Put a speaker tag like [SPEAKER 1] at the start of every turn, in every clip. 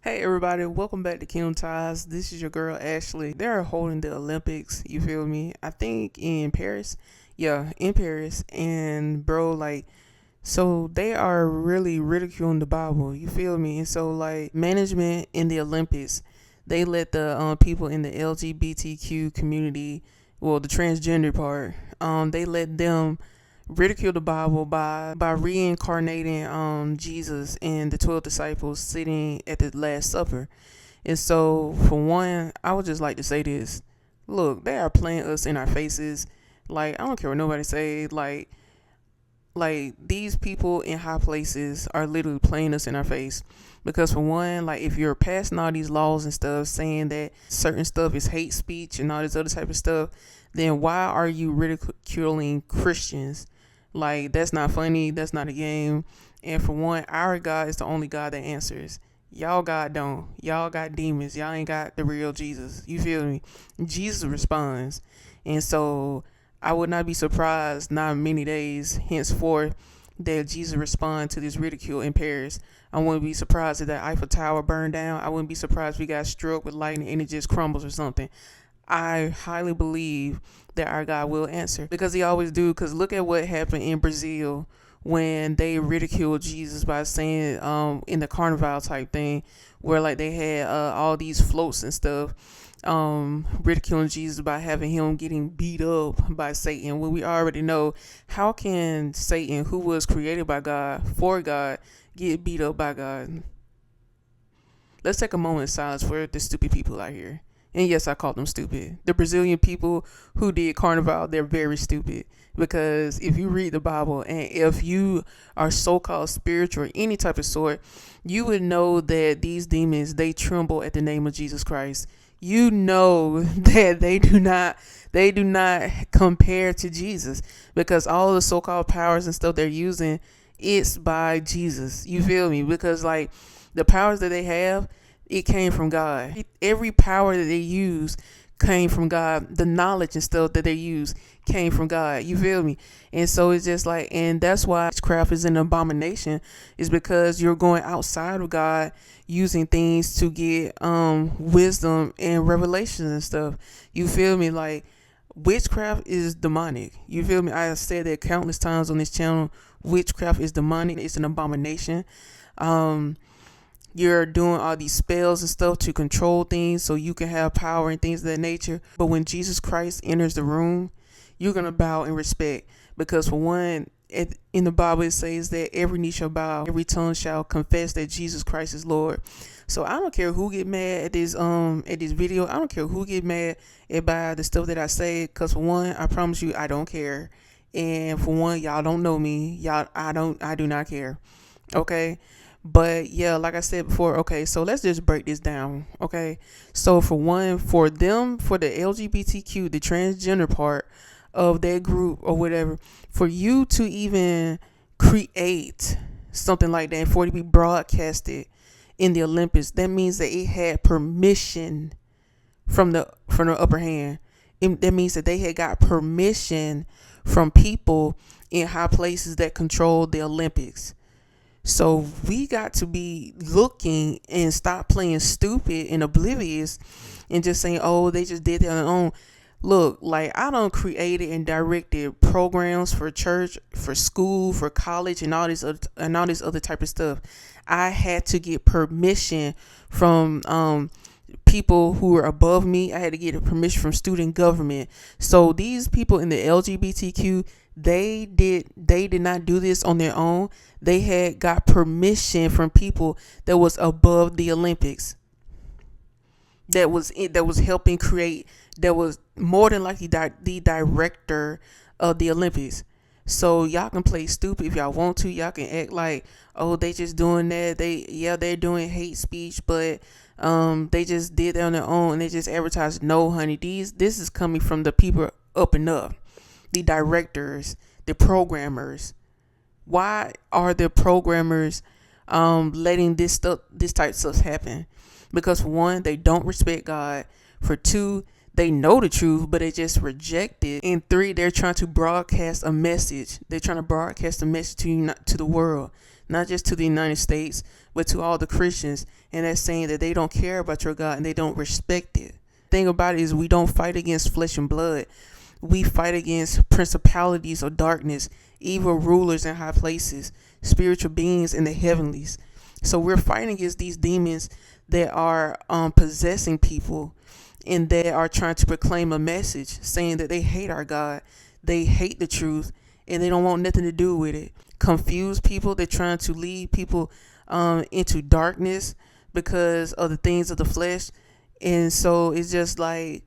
[SPEAKER 1] Hey everybody, welcome back to Kingdom Ties. This is your girl Ashley. They're holding the Olympics, you feel me? I think in Paris. Yeah, in Paris. And bro, so they are really ridiculing the Bible, you feel me? And so management in the Olympics, they let the people in the LGBTQ community, well the transgender part, they let them ridicule the Bible by reincarnating Jesus and the 12 disciples sitting at the Last Supper. And so, for one, I would just like to say this: look, they are playing us in our faces. Like, I don't care what nobody say. Like these people in high places are literally playing us in our face. Because for one, like if you're passing all these laws and stuff saying that certain stuff is hate speech and all this other type of stuff, then why are you ridiculing Christians? Like, that's not funny. That's not a game. And for one, our God is the only God that answers. Y'all God don't. Y'all got demons. Y'all ain't got the real Jesus. You feel me? Jesus responds. And so I would not be surprised, not many days henceforth, that Jesus respond to this ridicule in Paris. I wouldn't be surprised if that Eiffel Tower burned down. I wouldn't be surprised if we got struck with lightning and it just crumbles or something. I highly believe that our God will answer because he always do. Because look at what happened in Brazil when they ridiculed Jesus by saying in the carnival type thing where like they had all these floats and stuff, ridiculing Jesus by having him getting beat up by Satan, when we already know how can Satan, who was created by God for God, get beat up by God. Let's take a moment of silence for the stupid people out here. And yes, I call them stupid. The Brazilian people who did Carnival, they're very stupid. Because if you read the Bible and if you are so-called spiritual or any type of sort, you would know that these demons, they tremble at the name of Jesus Christ. You know that they do not compare to Jesus, because all the so-called powers and stuff they're using, it's by Jesus. You feel me? Because like the powers that they have, it came from God. Every power that they use came from God. The knowledge and stuff that they use came from God. You feel me? And so it's just like, and that's why witchcraft is an abomination, is because you're going outside of God using things to get wisdom and revelations and stuff. You feel me? Like, witchcraft is demonic. You feel me? I have said that countless times on this channel. Witchcraft is demonic. It's an abomination. You're doing all these spells and stuff to control things so you can have power and things of that nature. But when Jesus Christ enters the room, you're going to bow in respect. Because for one, in the Bible it says that every knee shall bow, every tongue shall confess that Jesus Christ is Lord. So I don't care who get mad at this video. I don't care who get mad about the stuff that I say. Because for one, I promise you, I don't care. And for one, y'all don't know me. I do not care. Okay. But yeah, like I said before, okay, so let's just break this down. Okay. So for one, for the LGBTQ, the transgender part of that group or whatever, for you to even create something like that, for it to be broadcasted in the Olympics, that means that it had permission from the upper hand. That means that they had got permission from people in high places that control the Olympics. So we got to be looking and stop playing stupid and oblivious and just saying, oh, they just did that on their own. Look, like I done created and directed programs for church, for school, for college, and all this other type of stuff. I had to get permission from people who were above me. I had to get permission from student government. So these people in the LGBTQ, they did not do this on their own. They had got permission from people that was above the Olympics, that was helping create, that was more than likely the director of the Olympics. So y'all can play stupid if y'all want to. Y'all can act like, oh, they just doing that. They're doing hate speech, but they just did that on their own and they just advertised. No, honey, this is coming from the people up and up, the directors, the programmers. Why are the programmers letting this type of stuff happen? Because for one, they don't respect God. For two, they know the truth, but they just reject it. And three, they're trying to broadcast a message. They're trying to broadcast a message to the world not just to the United States, but to all the Christians. And that's saying that they don't care about your God and they don't respect it. Thing about it is we don't fight against flesh and blood. We fight against principalities of darkness, evil rulers in high places, spiritual beings in the heavenlies. So we're fighting against these demons that are possessing people and that are trying to proclaim a message saying that they hate our God, they hate the truth, and they don't want nothing to do with it. Confuse people. They're trying to lead people into darkness because of the things of the flesh. And so it's just like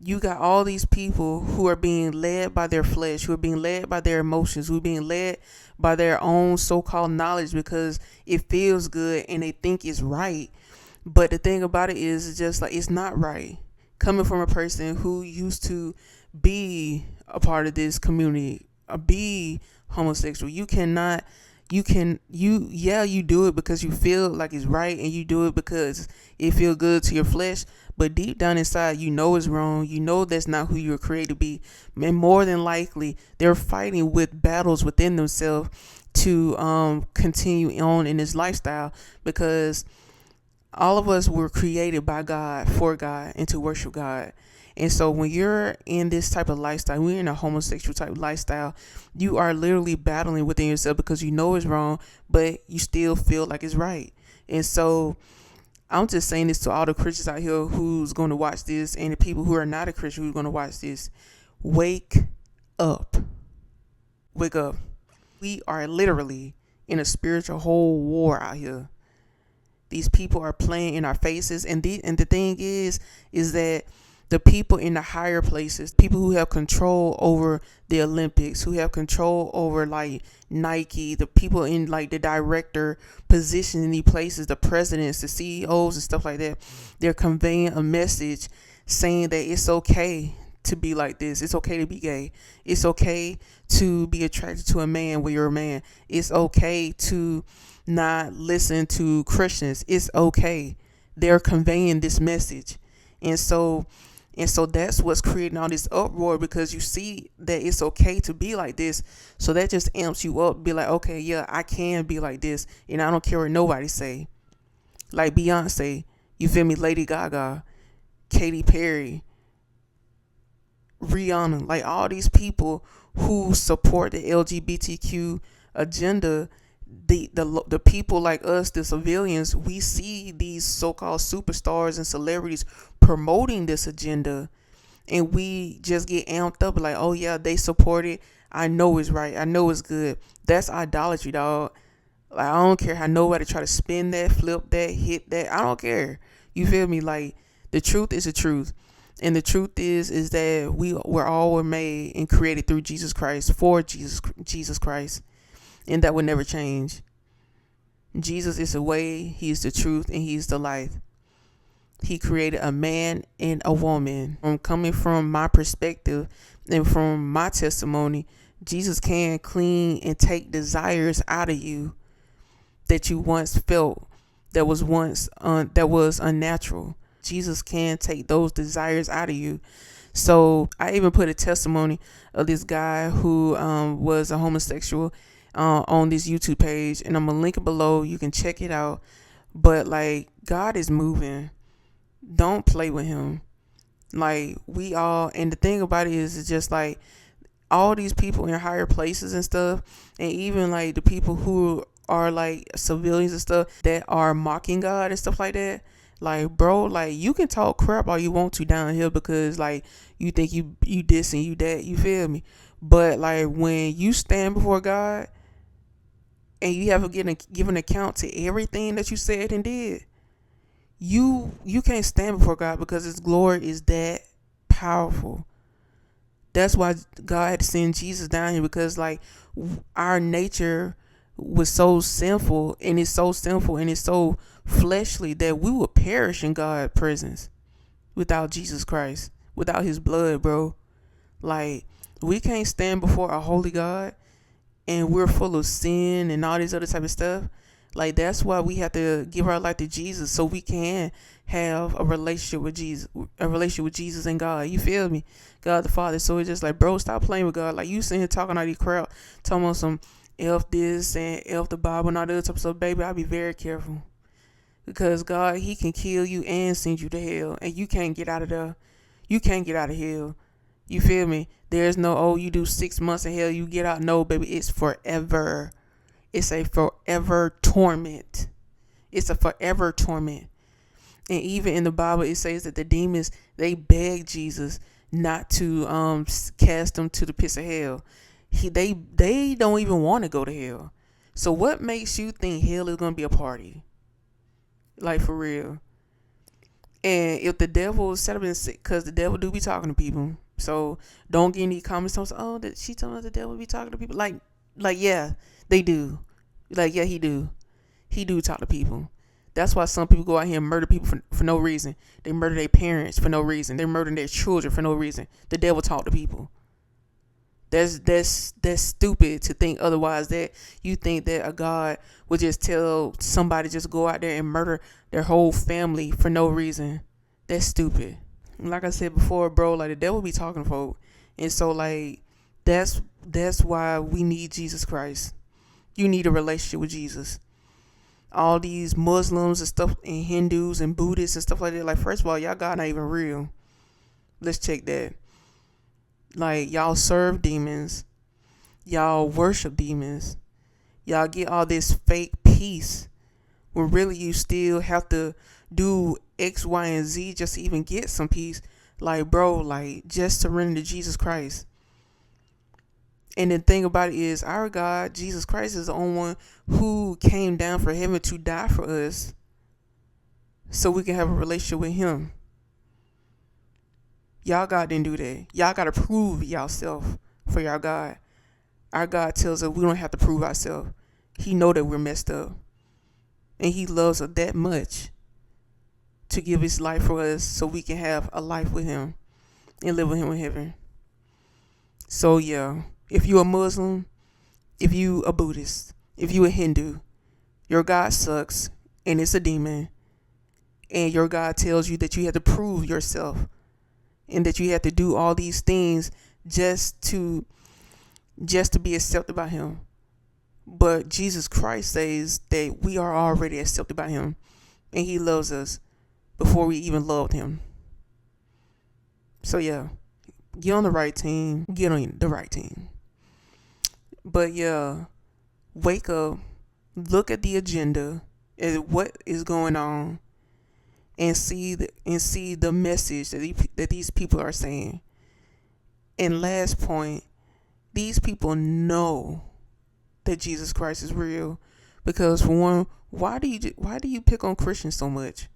[SPEAKER 1] you got all these people who are being led by their flesh, who are being led by their emotions, who are being led by their own so-called knowledge because it feels good and they think it's right. But the thing about it is, it's just like it's not right. Coming from a person who used to be a part of this community, be homosexual, you do it because you feel like it's right and you do it because it feels good to your flesh, but deep down inside you know it's wrong. You know that's not who you were created to be, and more than likely they're fighting with battles within themselves to continue on in this lifestyle, because all of us were created by God, for God, and to worship God. And so when you're in this type of lifestyle, when you're in a homosexual type of lifestyle, you are literally battling within yourself because you know it's wrong, but you still feel like it's right. And so I'm just saying this to all the Christians out here who's going to watch this, and the people who are not a Christian who's going to watch this. Wake up. Wake up. We are literally in a spiritual whole war out here. These people are playing in our faces, and the thing is that the people in the higher places, people who have control over the Olympics, who have control over like Nike, the people in like the director position in these places, the presidents, the CEOs and stuff like that, they're conveying a message saying that it's okay to be like this. It's okay to be gay. It's okay to be attracted to a man when you're a man. It's okay to not listen to Christians. It's okay. They're conveying this message. And so that's what's creating all this uproar, because you see that it's okay to be like this. So that just amps you up. Be like, okay, yeah, I can be like this, and I don't care what nobody say. Like Beyonce, you feel me? Lady Gaga, Katy Perry, Rihanna, like all these people who support the LGBTQ agenda. The people like us, the civilians, we see these so-called superstars and celebrities promoting this agenda, and we just get amped up like, oh yeah, they support it. I know it's right. I know it's good. That's idolatry, dog. Like, I don't care how nobody try to spin that, flip that, hit that. I don't care. You feel me? Like, the truth is the truth. And the truth is that we're all made and created through Jesus Christ, for Jesus Christ. And that will never change. Jesus is the way, he is the truth, and he is the life. He created a man and a woman. Coming from my perspective and from my testimony, Jesus can clean and take desires out of you that you once felt that was unnatural. Jesus can take those desires out of you. So I even put a testimony of this guy who was a homosexual on this YouTube page, and I'm gonna link it below. You can check it out. But like, God is moving. Don't play with him. Like, we all, and the thing about it is, it's just like all these people in higher places and stuff, and even like the people who are like civilians and stuff that are mocking God and stuff like that. Like, bro, like, you can talk crap all you want to down here because like you think you this and you that, you feel me? But like, when you stand before God and you have to give an account to everything that you said and did, you can't stand before God, because his glory is that powerful. That's why God had to send Jesus down here, because like our nature was so sinful, and it's so sinful and it's so fleshly that we would perish in God's presence without Jesus Christ, without his blood, bro. Like, we can't stand before a holy God and we're full of sin and all this other type of stuff. Like, that's why we have to give our life to Jesus, so we can have a relationship with Jesus and God. You feel me? God the Father. So it's just like, bro, stop playing with God. Like, you sitting here talking all these crap, talking about some F this and F the Bible and all the other type of stuff, baby, I'll be very careful. Because God, He can kill you and send you to hell. And you can't get out of there. You can't get out of hell. You feel me? There's no, oh, you do 6 months in hell, you get out. No, baby, it's forever. It's a forever torment. It's a forever torment. And even in the Bible, it says that the demons, they beg Jesus not to cast them to the pits of hell. They don't even want to go to hell. So what makes you think hell is going to be a party? Like, for real. And if the devil set up and sick, because the devil do be talking to people. So don't get any comments on, oh, that she told us the devil be talking to people. Like, yeah, they do. Like, yeah, he do. He do talk to people. That's why some people go out here and murder people for no reason. They murder their parents for no reason. They're murdering their children for no reason. The devil talk to people. That's stupid to think otherwise. That you think that a God would just tell somebody just go out there and murder their whole family for no reason. That's stupid. Like I said before, bro, like the devil be talking to folk. And so like that's why we need Jesus Christ. You need a relationship with Jesus. All these Muslims and stuff and Hindus and Buddhists and stuff like that. Like, first of all, y'all God not even real. Let's check that. Like, y'all serve demons. Y'all worship demons. Y'all get all this fake peace when really you still have to do X, Y, and Z just to even get some peace. Like, bro, like, just surrender to Jesus Christ. And the thing about it is, our God, Jesus Christ, is the only one who came down from heaven to die for us so we can have a relationship with Him. Y'all God didn't do that. Y'all got to prove yourself for y'all God. Our God tells us we don't have to prove ourselves. He know that we're messed up. And He loves us that much to give His life for us so we can have a life with Him and live with Him in heaven. So, yeah. If you a Muslim, if you a Buddhist, if you a Hindu, your God sucks and it's a demon. And your God tells you that you have to prove yourself and that you have to do all these things just to be accepted by Him. But Jesus Christ says that we are already accepted by Him and He loves us before we even loved Him. So yeah, get on the right team. Get on the right team. But yeah, wake up, look at the agenda and what is going on, and see the message that these people are saying. And last point, these people know that Jesus Christ is real, because for one, why do you pick on Christians so much?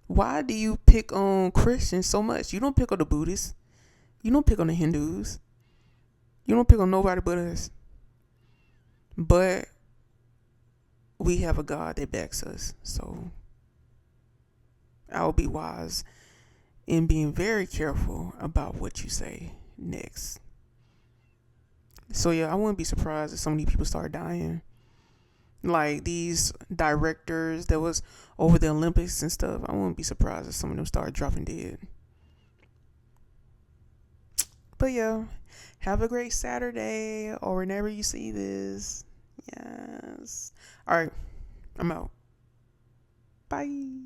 [SPEAKER 1] Why do you pick on Christians so much? You don't pick on the Buddhists. You don't pick on the Hindus. You don't pick on nobody but us. But we have a God that backs us. So I will be wise in being very careful about what you say next. So yeah, I wouldn't be surprised if some of these people start dying. Like these directors that was over the Olympics and stuff. I wouldn't be surprised if some of them start dropping dead. But yeah, have a great Saturday or whenever you see this. Yes. All right, I'm out. Bye.